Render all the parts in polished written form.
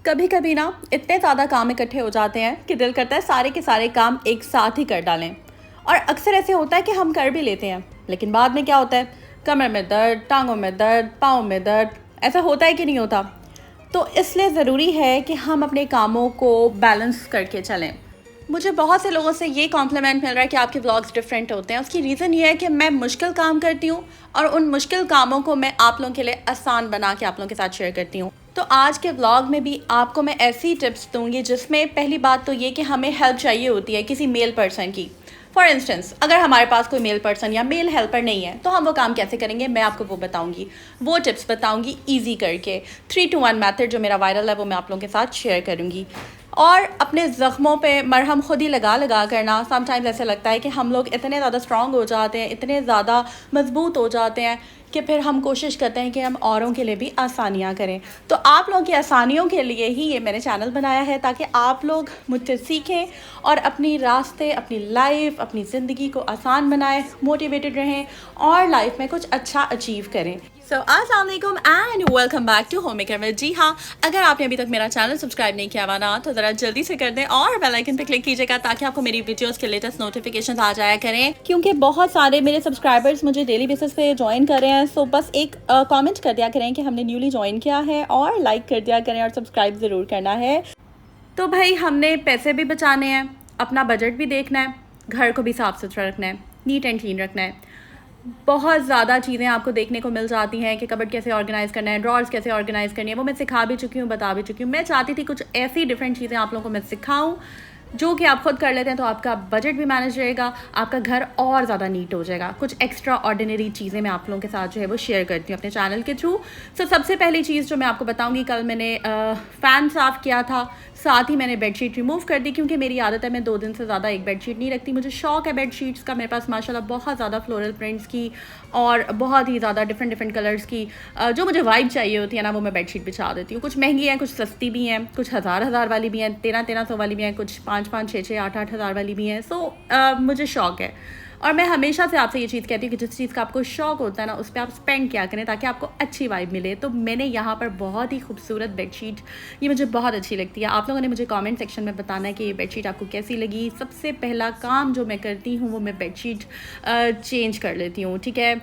कभी कभी ना इतने ज़्यादा काम इकट्ठे हो जाते हैं कि दिल करता है सारे के सारे काम एक साथ ही कर डालें। और अक्सर ऐसे होता है कि हम कर भी लेते हैं, लेकिन बाद में क्या होता है, कमर में दर्द, टांगों में दर्द, पाँव में दर्द। ऐसा होता है कि नहीं होता? तो इसलिए ज़रूरी है कि हम अपने कामों को बैलेंस करके चलें। मुझे बहुत से लोगों से ये कॉम्प्लीमेंट मिल रहा है कि आपके व्लॉग्स डिफरेंट होते हैं। उसकी रीज़न ये है कि मैं मुश्किल काम करती हूँ और उन मुश्किल कामों को मैं आप लोगों के लिए आसान बना के आप लोगों के साथ शेयर करती हूँ। तो आज के व्लॉग में भी आपको मैं ऐसी टिप्स दूंगी जिसमें पहली बात तो ये कि हमें हेल्प चाहिए होती है किसी मेल पर्सन की। फॉर इंस्टेंस, अगर हमारे पास कोई मेल पर्सन या मेल हेल्पर नहीं है तो हम वो काम कैसे करेंगे, मैं आपको वो बताऊंगी, वो टिप्स बताऊंगी ईजी करके। 3-2-1 मेथड जो मेरा वायरल है वो मैं आप लोगों के साथ शेयर करूंगी। और अपने ज़ख्मों पे मरहम खुद ही लगा लगा करना, समटाइम्स ऐसे लगता है कि हम लोग इतने ज़्यादा स्ट्रॉन्ग हो जाते हैं, इतने ज़्यादा मजबूत हो जाते हैं कि फिर हम कोशिश करते हैं कि हम औरों के लिए भी आसानियाँ करें। तो आप लोगों की आसानियों के लिए ही ये मैंने चैनल बनाया है, ताकि आप लोग मुझसे सीखें और अपनी रास्ते, अपनी लाइफ, अपनी ज़िंदगी को आसान बनाएं, मोटिवेटेड रहें और लाइफ में कुछ अच्छा अचीव करें। सो अस्सलाम वालेकुम and welcome back to home maker with. जी हाँ, अगर आपने अभी तक मेरा चैनल सब्सक्राइब नहीं किया हुआ ना तो ज़रा जल्दी से कर दें और बेल आइकन पे क्लिक कीजिएगा ताकि आपको मेरी वीडियोस के लेटेस्ट नोटिफिकेशंस आ जाया करें, क्योंकि बहुत सारे मेरे सब्सक्राइबर्स मुझे डेली बेसिस पे ज्वाइन कर रहे हैं। सो बस एक कमेंट कर दिया करें कि हमने न्यूली ज्वाइन किया है और लाइक कर दिया करें और सब्सक्राइब ज़रूर करना है। तो भाई, हमने पैसे भी बचाने हैं, अपना बजट भी देखना है, घर को भी साफ़ सुथरा रखना है, नीट एंड क्लीन रखना है। बहुत ज़्यादा चीज़ें आपको देखने को मिल जाती हैं कि कबर्ड कैसे ऑर्गेनाइज़ करना है, ड्रॉर्स कैसे ऑर्गेनाइज़ करनी है, वो मैं सिखा भी चुकी हूँ, बता भी चुकी हूँ। मैं चाहती थी कुछ ऐसी डिफरेंट चीज़ें आप लोगों को मैं सिखाऊँ जो कि आप खुद कर लेते हैं, तो आपका बजट भी मैनेज रहेगा, आपका घर और ज़्यादा नीट हो जाएगा। कुछ एक्स्ट्रा ऑर्डिनरी चीज़ें मैं आप लोगों के साथ जो है वो शेयर करती हूँ अपने चैनल के थ्रू। सो सबसे पहली चीज़ जो मैं आपको बताऊँगी, कल मैंने फ़ैन साफ़ किया था, साथ ही मैंने बेडशीट रिमूव कर दी, क्योंकि मेरी आदत है मैं 2 दिन से ज़्यादा एक बेडशीट नहीं रखती। मुझे शौक है बेडशीट्स का। मेरे पास माशाल्लाह बहुत ज़्यादा फ्लोरल प्रिंट्स की और बहुत ही ज़्यादा डिफरेंट कलर्स की जो मुझे वाइब चाहिए होती है ना, वो मैं बेडशीट बिछा देती हूँ। कुछ महंगी हैं, कुछ सस्ती भी हैं, कुछ हज़ार वाली भी हैं, 1300 वाली भी हैं, कुछ 5-5, 6-6, 8-8 हज़ार वाली भी हैं। सो मुझे शौक है और मैं हमेशा से आपसे ये चीज़ कहती हूँ कि जिस चीज़ का आपको शौक होता है ना, उस पर आप स्पेंड किया करें ताकि आपको अच्छी वाइब मिले। तो मैंने यहाँ पर बहुत ही खूबसूरत बेडशीट, ये मुझे बहुत अच्छी लगती है। आप लोगों ने मुझे कमेंट सेक्शन में बताना है कि ये बेडशीट आपको कैसी लगी। सबसे पहला काम जो मैं करती हूँ वो मैं बेडशीट चेंज कर लेती हूँ, ठीक है।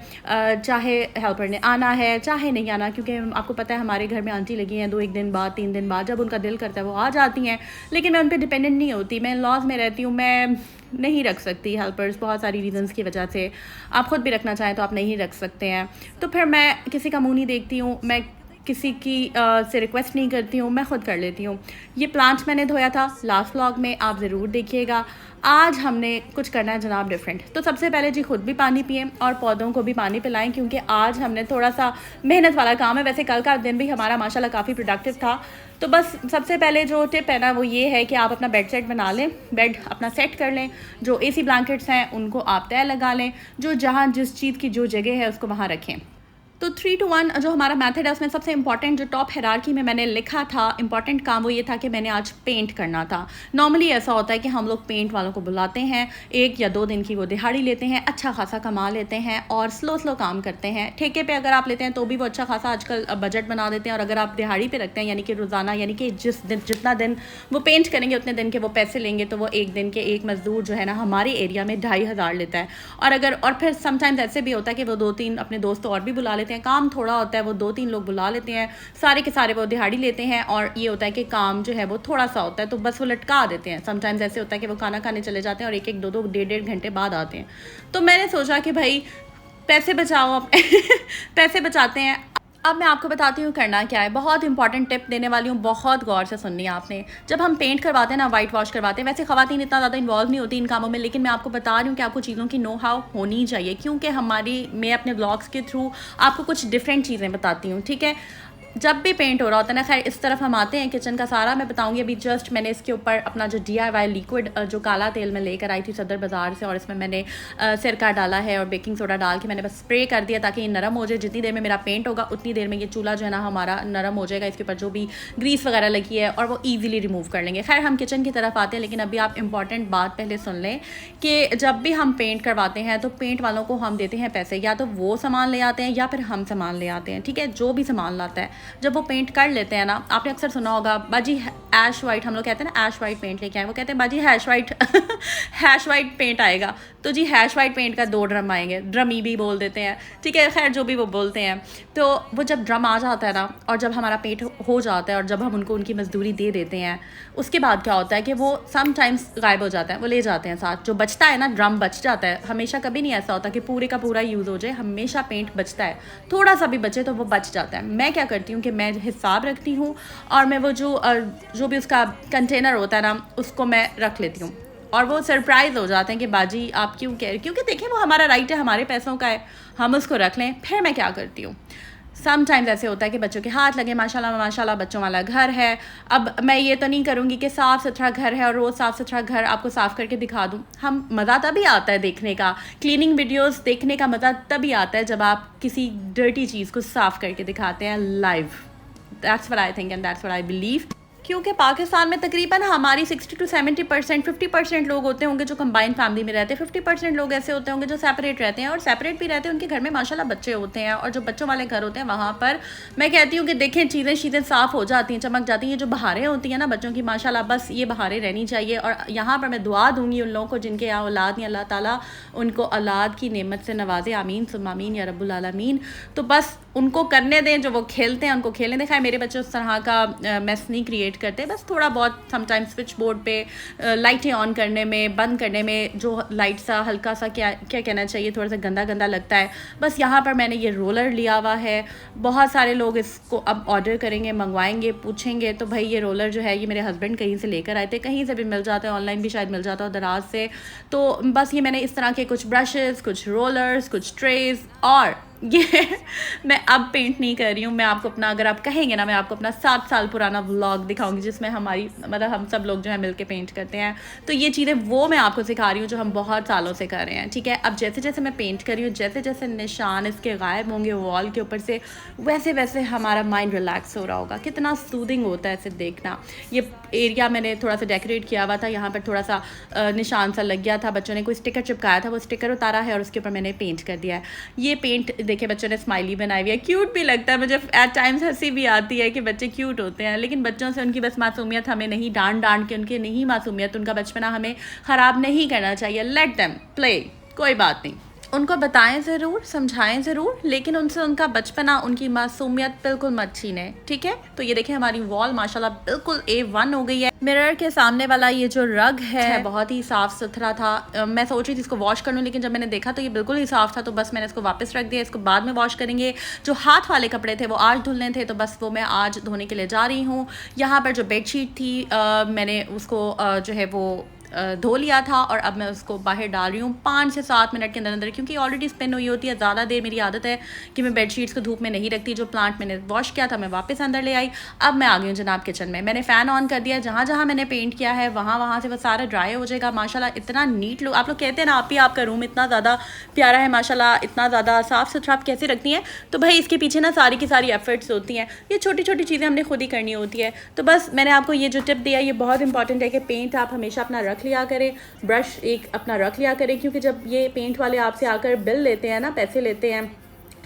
चाहे हेल्पर ने आना है चाहे नहीं आना, क्योंकि आपको पता है हमारे घर में आंटी लगी हैं 2-1 दिन बाद, 3 दिन बाद, जब उनका दिल करता है वो आ जाती हैं। लेकिन मैं उन पर डिपेंडेंट नहीं होती, मैं लॉज में रहती हूँ, मैं नहीं रख सकती हेल्पर्स, बहुत सारी रीजंस की वजह से। आप ख़ुद भी रखना चाहें तो आप नहीं रख सकते हैं। तो फिर मैं किसी का मुंह नहीं देखती हूँ, मैं किसी की से रिक्वेस्ट नहीं करती हूँ, मैं ख़ुद कर लेती हूँ। ये प्लांट्स मैंने धोया था लास्ट व्लॉग में, आप ज़रूर देखिएगा। आज हमने कुछ करना है जनाब डिफरेंट। तो सबसे पहले जी खुद भी पानी पिएं और पौधों को भी पानी पिलाएं, क्योंकि आज हमने थोड़ा सा मेहनत वाला काम है। वैसे कल का दिन भी हमारा माशाल्लाह काफ़ी प्रोडक्टिव था। तो बस सबसे पहले जो टिप है ना वो ये है कि आप अपना बेड सेट बना लें, बेड अपना सेट कर लें। जो एसी ब्लैंकेट्स हैं उनको आप तय लगा लें, जो जहाँ जिस चीज़ की जो जगह है उसको वहाँ रखें। तो 3-2-1 जो हमारा मेथड है उसमें सबसे इंपॉर्टेंट जो टॉप हायरार्की में मैंने लिखा था इंपॉर्टेंट काम, वो ये था कि मैंने आज पेंट करना था। नॉर्मली ऐसा होता है कि हम लोग पेंट वालों को बुलाते हैं, 1 या 2 दिन की वो दिहाड़ी लेते हैं, अच्छा खासा कमा लेते हैं और स्लो काम करते हैं। ठेके पे अगर आप लेते हैं तो भी वो अच्छा खासा आजकल बजट बना देते हैं, और अगर आप दिहाड़ी पे रखते हैं यानी कि रोज़ाना, यानी कि जितना दिन वो पेंट करेंगे उतने दिन के वो पैसे लेंगे, तो वो एक दिन के एक मज़दूर जो है ना हमारे एरिया में 2500 लेता है। और फिर समटाइम्स ऐसे भी होता है कि वो 2-3 अपने दोस्त और भी बुला लेते हैं, काम थोड़ा होता है वो 2-3 लोग बुला लेते हैं, सारे के सारे वो दिहाड़ी लेते हैं, और ये होता है कि काम जो है वो थोड़ा सा होता है तो बस वो लटका देते हैं। समटाइम्स ऐसे होता है कि वो खाना खाने चले जाते हैं और 1-1, 2-2, 1.5 घंटे बाद आते हैं। तो मैंने सोचा कि भाई पैसे बचाओ पैसे बचाते हैं। अब मैं आपको बताती हूँ करना क्या है। बहुत इंपॉर्टेंट टिप देने वाली हूँ, बहुत गौर से सुननी है आपने। जब हम पेंट करवाते हैं ना, वाइट वॉश करवाते हैं, वैसे ख़वातीन इतना ज़्यादा इन्वॉल्व नहीं होती इन कामों में, लेकिन मैं आपको बता रही हूँ कि आपको चीज़ों की नो हाउ होनी चाहिए, क्योंकि मैं अपने ब्लॉग्स के थ्रू आपको कुछ डिफरेंट चीज़ें बताती हूँ, ठीक है। जब भी पेंट हो रहा होता है ना, खैर इस तरफ हम आते हैं किचन का सारा मैं बताऊंगी। अभी जस्ट मैंने इसके ऊपर अपना जो DIY लिक्विड जो काला तेल मैं लेकर आई थी सदर बाज़ार से, और इसमें मैंने सिरका डाला है और बेकिंग सोडा डाल के मैंने बस स्प्रे कर दिया ताकि ये नरम हो जाए। जितनी देर में मेरा पेंट होगा उतनी देर में ये चूल्हा जो है ना हमारा नरम हो जाएगा, इसके ऊपर जो भी ग्रीस वगैरह लगी है और वो ईजिली रिमूव कर लेंगे। खैर हम किचन की तरफ आते हैं, लेकिन अभी आप इंपॉर्टेंट बात पहले सुन लें कि जब भी हम पेंट करवाते हैं तो पेंट वालों को हम देते हैं पैसे, या तो वो सामान ले आते हैं या फिर हम सामान ले आते हैं, ठीक है, जो भी सामान लाता है। जब वो पेंट कर लेते हैं ना, आपने अक्सर सुना होगा बाजी ऐश वाइट, हम लोग कहते हैं ना ऐश वाइट पेंट लेके आए, वो कहते हैं बाजी हैश वाइट हैश वाइट पेंट आएगा। तो जी हैश वाइट पेंट का 2 ड्रम आएंगे, ड्रमी भी बोल देते हैं, ठीक है, खैर जो भी वो बोलते हैं। तो वो जब ड्रम आ जाता है ना, और जब हमारा पेंट हो जाता है और जब हम उनको उनकी मजदूरी दे देते हैं, उसके बाद क्या होता है कि वो समटाइम्स गायब हो जाता है, वो ले जाते हैं साथ। जो बचता है ना, ड्रम बच जाता है, हमेशा कभी नहीं ऐसा होता कि पूरे का पूरा यूज़ हो जाए, हमेशा पेंट बचता है, थोड़ा सा भी बचे तो वो बच जाता है। मैं क्या करती हूँ कि मैं हिसाब रखती हूँ और मैं वो जो भी उसका कंटेनर होता है ना, उसको मैं रख लेती हूँ। और वो सरप्राइज़ हो जाते हैं कि बाजी आप क्यों कह रहे, क्योंकि देखिए वो हमारा राइट है, हमारे पैसों का है, हम उसको रख लें। फिर मैं क्या करती हूँ, समटाइम्स ऐसे होता है कि बच्चों के हाथ लगे, माशाल्लाह माशाल्लाह बच्चों वाला घर है। अब मैं ये तो नहीं करूँगी कि साफ़ सुथरा घर है और रोज़ साफ़ सुथरा घर आपको साफ़ करके दिखा दूँ। हम मज़ा तभी आता है देखने का, क्लीनिंग वीडियोस देखने का मज़ा तभी आता है जब आप किसी डर्टी चीज़ को साफ़ करके दिखाते हैं live. That's what I think and that's what I believe. क्योंकि पाकिस्तान में तकरीबन हमारी 60 to 70%, 50% लोग होते होंगे जो कंबाइंड फैमिली में रहते हैं, 50% लोग ऐसे होते होंगे जो सेपरेट रहते हैं, और सेपरेट भी रहते हैं उनके घर में माशाल्लाह बच्चे होते हैं, और जो बच्चों वाले घर होते हैं वहाँ पर मैं कहती हूँ कि देखें चीज़ें साफ़ हो जाती हैं, चमक जाती हैं। जो बहारें होती हैं ना बच्चों की, माशाल्लाह बस ये बहारें रहनी चाहिए। और यहाँ पर मैं दुआ दूँगी उन लोगों को जिनके यहाँ औलाद नहीं, अल्लाह ताला उनको औलाद की नेमत से नवाजे, आमीन सुम्मा आमीन या रब्बुल आलमीन। तो बस उनको करने दें, जो वो खेलते हैं उनको खेलने दें। खैर मेरे बच्चे उस तरह का मैस नहीं क्रिएट करते, बस थोड़ा बहुत समटाइम्स स्विच बोर्ड पे लाइटें ऑन करने में, बंद करने में जो लाइट सा हल्का सा क्या कहना चाहिए, थोड़ा सा गंदा गंदा लगता है। बस यहाँ पर मैंने ये रोलर लिया हुआ है। बहुत सारे लोग इसको अब ऑर्डर करेंगे, मंगवाएंगे, पूछेंगे, तो भाई ये रोलर जो है ये मेरे हस्बैंड कहीं से लेकर आए थे, कहीं से भी मिल जाता है, ऑनलाइन भी शायद मिल जाता है दराज से। तो बस ये मैंने इस तरह के कुछ ब्रशेज़, कुछ रोलर्स, कुछ ट्रेज़, और ये मैं अब पेंट नहीं कर रही हूँ। मैं आपको अपना, अगर आप कहेंगे ना, मैं आपको अपना 7 साल पुराना व्लॉग दिखाऊंगी जिसमें हमारी मतलब हम सब लोग जो है मिलके पेंट करते हैं। तो ये चीज़ें वो मैं आपको सिखा रही हूँ जो हम बहुत सालों से कर रहे हैं, ठीक है। अब जैसे जैसे मैं पेंट कर रही हूँ, जैसे जैसे निशान इसके गायब होंगे वॉल के ऊपर से, वैसे वैसे हमारा माइंड रिलैक्स हो रहा होगा। कितना सूदिंग होता है इसे देखना। ये एरिया मैंने थोड़ा सा डेकोरेट किया हुआ था, यहाँ पर थोड़ा सा निशान सा लग गया था, बच्चों ने कोई स्टिकर चिपकाया था, वो स्टिकर उतारा है और उसके ऊपर मैंने पेंट कर दिया है। ये पेंट देखिए बच्चों ने स्माइली बनाई हुई है, क्यूट भी लगता है। मुझे एट टाइम्स हंसी भी आती है कि बच्चे क्यूट होते हैं, लेकिन बच्चों से उनकी बस मासूमियत हमें नहीं डांट के उनकी नहीं मासूमियत, उनका बचपना हमें ख़राब नहीं करना चाहिए। लेट देम प्ले, कोई बात नहीं, उनको बताएं ज़रूर, समझाएं ज़रूर, लेकिन उनसे उनका बचपना, उनकी मासूमियत बिल्कुल मत छीनें, ठीक है। तो ये देखें हमारी वॉल माशाल्लाह बिल्कुल A1 हो गई है। मिरर के सामने वाला ये जो रग है बहुत ही साफ़ सुथरा था। मैं सोच रही थी इसको वॉश कर लूँ, लेकिन जब मैंने देखा तो ये बिल्कुल ही साफ़ था, तो बस मैंने इसको वापस रख दिया। इसको बाद में वॉश करेंगे। जो हाथ वाले कपड़े थे वो आज धुलने थे, तो बस वो मैं आज धोने के लिए जा रही हूँ। यहाँ पर जो बेडशीट थी मैंने उसको जो है वो धो लिया था, और अब मैं उसको बाहर डाल रही हूँ 5 से 7 मिनट के अंदर अंदर, क्योंकि ऑलरेडी स्पिन हुई होती है। ज़्यादा देर मेरी आदत है कि मैं बेडशीट्स को धूप में नहीं रखती। जो प्लांट मैंने वॉश किया था मैं वापस अंदर ले आई। अब मैं आ गई हूँ जनाब किचन में। मैंने फ़ैन ऑन कर दिया, जहाँ जहाँ मैंने पेंट किया है वहाँ से वो सारा ड्राई हो जाएगा। माशाल्लाह इतना नीट लुक, आप लोग कहते हैं ना आप ही आपका रूम इतना ज़्यादा प्यारा है, माशाल्लाह इतना ज़्यादा साफ़ सुथरा आप कैसे रखती हैं। तो भाई इसके पीछे ना सारी की सारी एफर्ट्स होती हैं, ये छोटी छोटी चीज़ें हमने खुद ही करनी होती है। तो बस मैंने आपको ये जो टिप दिया ये बहुत इंपॉर्टेंट है कि पेंट आप हमेशा अपना रख लिया करें, ब्रश एक अपना रख लिया करें, क्योंकि जब ये पेंट वाले आपसे आकर बिल लेते हैं ना, पैसे लेते हैं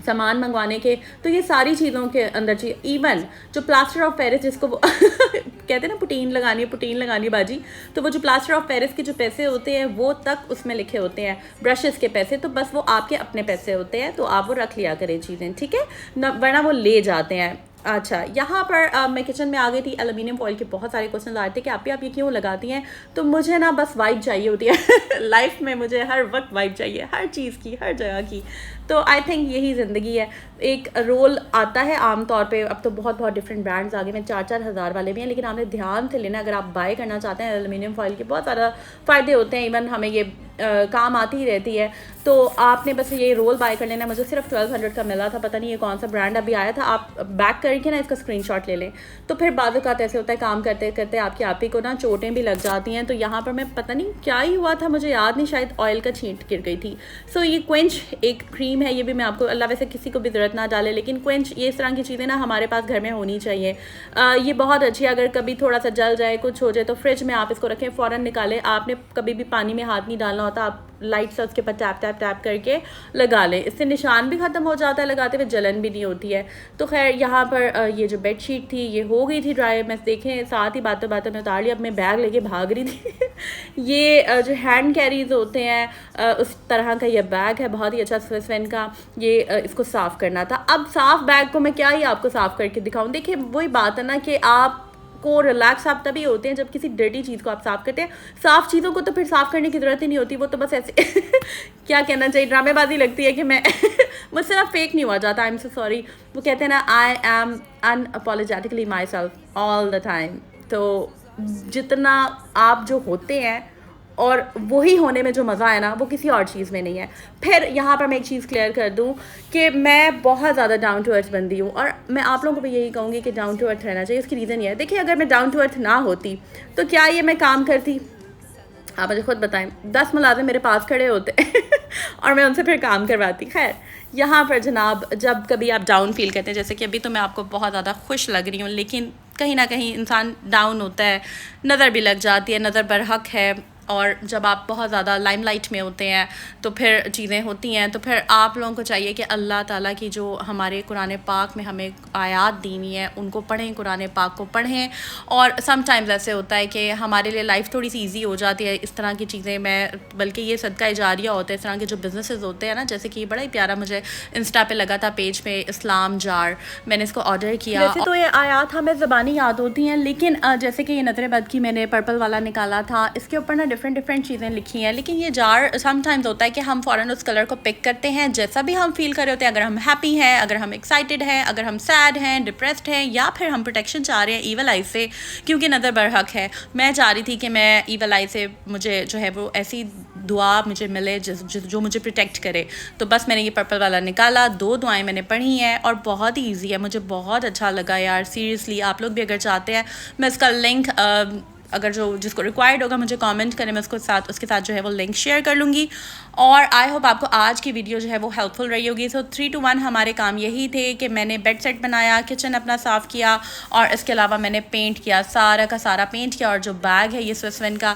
सामान मंगवाने के, तो ये सारी चीज़ों के अंदर चाहिए। इवन जो प्लास्टर ऑफ पेरिस जिसको वो कहते हैं ना पुटीन लगानी बाजी, तो वो जो प्लास्टर ऑफ पेरिस के जो पैसे होते हैं वो तक उसमें लिखे होते हैं, ब्रशेस के पैसे, तो बस वो आपके अपने पैसे होते हैं, तो आप वो रख लिया करें चीज़ें, ठीक है न, वरना वो ले जाते हैं। अच्छा, यहाँ पर मैं किचन में आ गई थी। एल्युमिनियम फॉइल के बहुत सारे क्वेश्चन आ रहे थे कि आप ये क्यों लगाती हैं। तो मुझे ना बस वाइब चाहिए होती है लाइफ में मुझे हर वक्त वाइब चाहिए, हर चीज़ की, हर जगह की। तो आई थिंक यही ज़िंदगी है। एक रोल आता है आम तौर पे, अब तो बहुत डिफरेंट ब्रांड्स आ गए, मैं 4-4 हज़ार वाले भी हैं, लेकिन आपने ध्यान से लेना, अगर आप बाय करना चाहते हैं एल्युमिनियम फॉइल के बहुत ज़्यादा फ़ायदे होते हैं, इवन हमें ये काम आती ही रहती है। तो आपने बस ये रोल बाय कर लेना। मुझे सिर्फ 1200 का मिला था, पता नहीं ये कौन सा ब्रांड अभी आया था। आप बैक करके ना इसका स्क्रीनशॉट ले लें, तो फिर बाद वक़्त ऐसे होता है काम करते करते आपकी आप ही को ना चोटें भी लग जाती हैं। तो यहाँ पर मैं पता नहीं क्या ही हुआ था, मुझे याद नहीं, शायद ऑयल का छींट गिर गई थी। सो ये क्वेंच एक क्रीम है, ये भी मैं आपको, अल्लाह वैसे किसी को भी ज़रूरत ना डाले, लेकिन क्वेंच ये इस तरह की चीज़ें ना हमारे पास घर में होनी चाहिए। ये बहुत अच्छी है। अगर कभी थोड़ा सा जल जाए, कुछ हो जाए, तो फ्रिज में आप इसको रखें, फ़ौरन निकालें। आपने कभी भी पानी में हाथ नहीं डालना होता, आप लाइट से उसके ऊपर टैप टैप टैप करके लगा लें, इससे निशान भी ख़त्म हो जाता है, लगाते हुए जलन भी नहीं होती है। तो खैर यहाँ पर ये जो बेडशीट थी ये हो गई थी ड्राई, मैं देखें साथ ही बातों बातों में उतार लिया, अब मैं बैग लेके भाग रही थी ये जो हैंड कैरीज होते हैं उस तरह का ये बैग है, बहुत ही अच्छा स्विस वैन का। ये इसको साफ़ करना था। अब साफ़ बैग को मैं क्या ही आपको साफ़ करके दिखाऊँ। देखिए वही बात है ना कि आप को रिलैक्स आप तभी होते हैं जब किसी डर्टी चीज़ को आप साफ़ करते हैं। साफ़ चीज़ों को तो फिर साफ़ करने की ज़रूरत ही नहीं होती, वो तो बस ऐसे क्या कहना चाहिए, ड्रामेबाजी लगती है कि मैं मुझसे ना फेक नहीं हुआ जाता। I am so sorry. वो कहते हैं ना, I am unapologetically my self all the time. तो जितना आप जो होते हैं और वही होने में जो मज़ा है ना, वो किसी और चीज़ में नहीं है। फिर यहाँ पर मैं एक चीज़ क्लियर कर दूँ कि मैं बहुत ज़्यादा डाउन टू अर्थ बंदी हूँ, और मैं आप लोगों को भी यही कहूँगी कि डाउन टू अर्थ रहना चाहिए। इसकी रीज़न ये है, देखिए अगर मैं डाउन टू अर्थ ना होती तो क्या ये मैं काम करती? आप मुझे खुद बताएं। 10 मुलाजिम मेरे पास खड़े होते और मैं उनसे फिर काम करवाती। खैर यहाँ पर जनाब, जब कभी आप डाउन फील करते हैं, जैसे कि अभी तो मैं आपको बहुत ज़्यादा खुश लग रही हूँ, लेकिन कहीं ना कहीं इंसान डाउन होता है, नज़र भी लग जाती है, नज़र बरहक है। और जब आप बहुत ज़्यादा लाइमलाइट में होते हैं तो फिर चीज़ें होती हैं। तो फिर आप लोगों को चाहिए कि अल्लाह ताला की जो हमारे कुरान पाक में हमें आयात दी हुई हैं उनको पढ़ें, कुरान पाक को पढ़ें। और समटाइम्स ऐसे होता है कि हमारे लिए लाइफ थोड़ी सी ईजी हो जाती है इस तरह की चीज़ें। मैं बल्कि ये सदका जारिया होता है, इस तरह के जो बिज़नेसेस होते हैं ना, जैसे कि बड़ा ही प्यारा मुझे इंस्टा पे लगा था पेज पे, इस्लाम जार, मैंने इसको ऑर्डर किया। वैसे तो ये आयात हमें ज़बानी याद होती हैं, लेकिन जैसे कि ये नज़र बद की मैंने पर्पल वाला निकाला था, इसके ऊपर ना डिफरेंट चीज़ें लिखी हैं। लेकिन ये जार समटाइम्स होता है कि हम फ़ौरन उस कलर को पिक करते हैं जैसा भी हम फील कर रहे होते हैं। अगर हम हैप्पी हैं, अगर हम एक्साइटेड हैं, अगर हम सैड हैं, डिप्रेस्ड हैं, या फिर हम प्रोटेक्शन चाह रहे हैं ईवल आई से, क्योंकि नज़र बरहक है। मैं चाह रही थी कि मैं ईवल आई से मुझे जो है वो ऐसी दुआ मुझे मिले जो मुझे प्रोटेक्ट करे। तो बस मैंने ये पर्पल वाला निकाला, 2 दुआएं मैंने पढ़ी हैं और बहुत ही ईजी है, मुझे बहुत अच्छा लगा यार। सीरियसली आप लोग भी अगर चाहते हैं, मैं इसका लिंक अगर जिसको रिक्वायर्ड होगा मुझे कमेंट करें, मैं उसके साथ जो है वो लिंक शेयर कर लूँगी। और आई होप आपको आज की वीडियो जो है वो हेल्पफुल रही होगी। सो 3 to 1 हमारे काम यही थे कि मैंने बेड सेट बनाया, किचन अपना साफ़ किया, और इसके अलावा मैंने पेंट किया, सारा का सारा पेंट किया। और जो बैग है ये स्विस वैन का,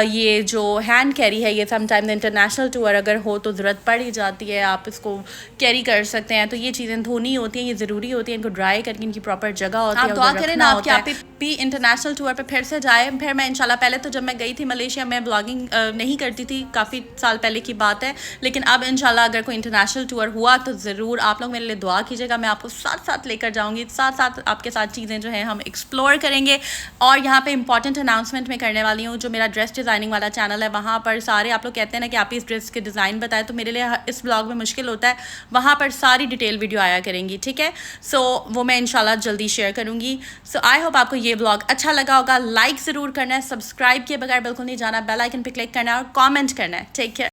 ये जो हैंड कैरी है, ये समटाइम इंटरनेशनल टूर अगर हो तो ज़रूरत पड़ ही जाती है, आप इसको कैरी कर सकते हैं। तो ये चीज़ें धोनी होती हैं, ये ज़रूरी होती है, इनको ड्राई करके इनकी प्रॉपर जगह होती है। आप दुआ करें ना आपके आप भी इंटरनेशनल टूर पर फिर से जाए। फिर मैं इंशाल्लाह, पहले तो जब मैं गई थी मलेशिया, मैं ब्लॉगिंग नहीं करती थी, काफ़ी साल पहले की बात है, लेकिन अब इंशाल्लाह अगर कोई इंटरनेशनल टूर हुआ तो ज़रूर आप लोग मेरे लिए दुआ कीजिएगा। मैं आपको साथ साथ लेकर जाऊंगी, साथ साथ आपके साथ चीज़ें जो हैं हम एक्सप्लोर करेंगे। और यहाँ पे इंपॉर्टेंट अनाउंसमेंट मैं करने वाली हूँ, जो मेरा ड्रेस डिज़ाइनिंग वाला चैनल है, वहाँ पर सारे आप लोग कहते हैं ना कि आप इस ड्रेस के डिज़ाइन बताएं, तो मेरे लिए इस ब्लॉग में मुश्किल होता है, वहाँ पर सारी डिटेल वीडियो आया करेंगी, ठीक है। सो वो मैं इंशाल्लाह जल्दी शेयर करूँगी। सो आई होप आपको ये ब्लॉग अच्छा लगा होगा। लाइक ज़रूर करना है, सब्सक्राइब किए बगैर बिल्कुल नहीं जाना, बेल आइकन पे क्लिक करना है और कमेंट करना है। Take care.